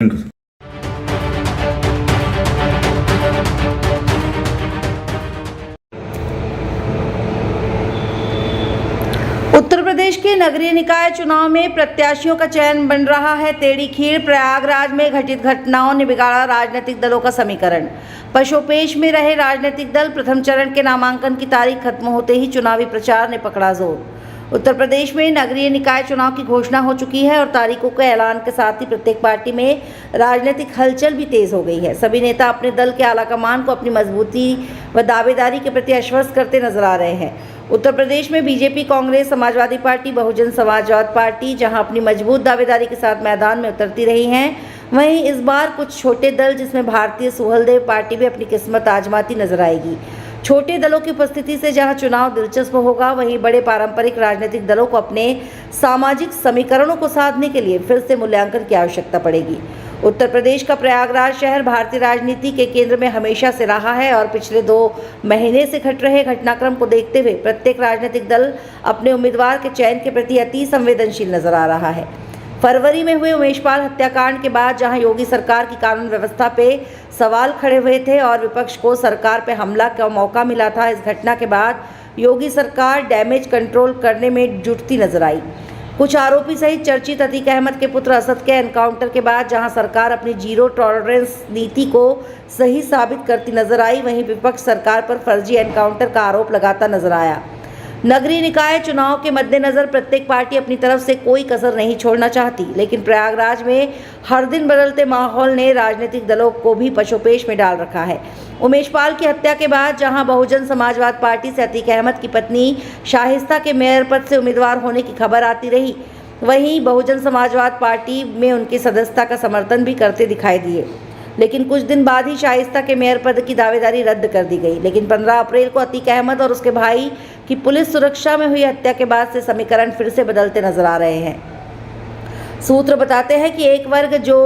Thank you sir. Uttar Pradesh के नगरीय निकाय चुनाव में प्रत्याशियों का चयन बन रहा है टेढ़ी खीर। प्रयागराज में घटित घटनाओं ने बिगाड़ा राजनीतिक दलों का समीकरण। पशोपेश में रहे राजनीतिक दल। प्रथम चरण के नामांकन की तारीख खत्म होते ही चुनावी प्रचार ने पकड़ा जोर। उत्तर प्रदेश में नगरीय निकाय चुनाव की घोषणा हो चुकी है और तारीखों के ऐलान के साथ ही प्रत्येक पार्टी में राजनीतिक हलचल भी तेज हो गई है। सभी नेता अपने दल के आलाकमान को अपनी मजबूती व दावेदारी के प्रति आश्वस्त करते नजर आ रहे हैं। उत्तर प्रदेश में बीजेपी, कांग्रेस, समाजवादी पार्टी, बहुजन समाजवाद पार्टी जहां अपनी मजबूत दावेदारी के साथ मैदान में उतरती रही हैं, वहीं इस बार कुछ छोटे दल जिसमें भारतीय सुहलदेव पार्टी भी अपनी किस्मत आजमाती नजर आएगी। छोटे दलों की उपस्थिति से जहां चुनाव दिलचस्प होगा, वहीं बड़े पारंपरिक राजनीतिक दलों को अपने सामाजिक समीकरणों को साधने के लिए फिर से मूल्यांकन की आवश्यकता पड़ेगी। उत्तर प्रदेश का प्रयागराज शहर भारतीय राजनीति के केंद्र में हमेशा से रहा है और पिछले 2 महीने से घट रहे घटनाक्रम को देखते हुए प्रत्येक राजनीतिक दल अपने उम्मीदवार के चयन के प्रति अति संवेदनशील नजर आ रहा है। फरवरी में हुए उमेशपाल हत्याकांड के बाद जहां योगी सरकार की कानून व्यवस्था पे सवाल खड़े हुए थे और विपक्ष को सरकार पे हमला का मौका मिला था, इस घटना के बाद योगी सरकार डैमेज कंट्रोल करने में जुटती नजर आई। कुछ आरोपी सहित चर्चित अतीक अहमद के पुत्र असद के एनकाउंटर के बाद जहां सरकार अपनी जीरो टॉलरेंस नीति को सही साबित करती नजर आई, वहीं विपक्ष सरकार पर फर्जी एनकाउंटर का आरोप लगाता नजर आया। नगरीय निकाय चुनाव के मद्देनजर प्रत्येक पार्टी अपनी तरफ से कोई कसर नहीं छोड़ना चाहती, लेकिन प्रयागराज में हर दिन बदलते माहौल ने राजनीतिक दलों को भी पशोपेश में डाल रखा है। उमेशपाल की हत्या के बाद जहां बहुजन समाजवाद पार्टी से अतीक अहमद की पत्नी शाहिस्ता के मेयर पद से उम्मीदवार होने की खबर आती रही, वहीं बहुजन समाजवाद पार्टी में उनकी सदस्यता का समर्थन भी करते दिखाई दिए, लेकिन कुछ दिन बाद ही शाइस्ता के मेयर पद की दावेदारी रद्द कर दी गई। लेकिन 15 अप्रैल को अतीक अहमद और उसके भाई की पुलिस सुरक्षा में हुई हत्या के बाद से समीकरण फिर से बदलते नजर आ रहे हैं। सूत्र बताते हैं कि एक वर्ग जो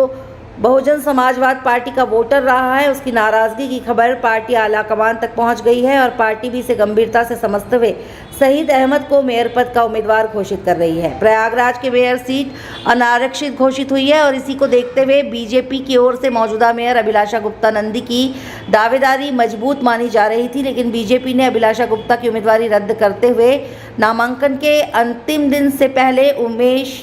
बहुजन समाजवाद पार्टी का वोटर रहा है, उसकी नाराजगी की खबर पार्टी आलाकमान तक पहुंच गई है और पार्टी भी इसे गंभीरता से समझते हुए शहीद अहमद को मेयर पद का उम्मीदवार घोषित कर रही है। प्रयागराज की मेयर सीट अनारक्षित घोषित हुई है और इसी को देखते हुए बीजेपी की ओर से मौजूदा मेयर अभिलाषा गुप्ता नंदी की दावेदारी मजबूत मानी जा रही थी, लेकिन बीजेपी ने अभिलाषा गुप्ता की उम्मीदवारी रद्द करते हुए नामांकन के अंतिम दिन से पहले उमेश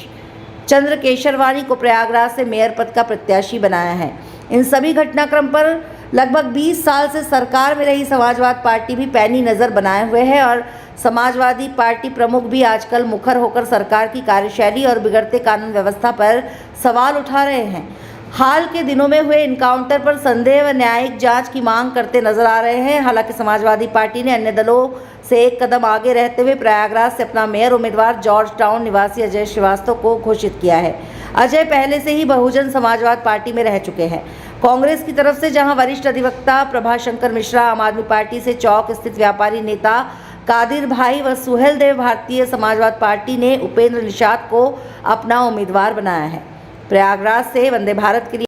चंद्र केशरवानी को प्रयागराज से मेयर पद का प्रत्याशी बनाया है। इन सभी घटनाक्रम पर लगभग 20 साल से सरकार में रही समाजवाद पार्टी भी पैनी नज़र बनाए हुए है और समाजवादी पार्टी प्रमुख भी आजकल मुखर होकर सरकार की कार्यशैली और बिगड़ते कानून व्यवस्था पर सवाल उठा रहे हैं। हाल के दिनों में हुए इनकाउंटर पर संदेह व न्यायिक जांच की मांग करते नजर आ रहे हैं। हालांकि समाजवादी पार्टी ने अन्य दलों से एक कदम आगे रहते हुए प्रयागराज से अपना मेयर उम्मीदवार जॉर्ज टाउन निवासी अजय श्रीवास्तव को घोषित किया है। अजय पहले से ही बहुजन समाजवाद पार्टी में रह चुके हैं। कांग्रेस की तरफ से जहां वरिष्ठ अधिवक्ता प्रभाशंकर मिश्रा, आम आदमी पार्टी से चौक स्थित व्यापारी नेता कादिर भाई व सुहेलदेव भारतीय समाजवाद पार्टी ने उपेंद्र निषाद को अपना उम्मीदवार बनाया है। प्रयागराज से वंदे भारत के लिए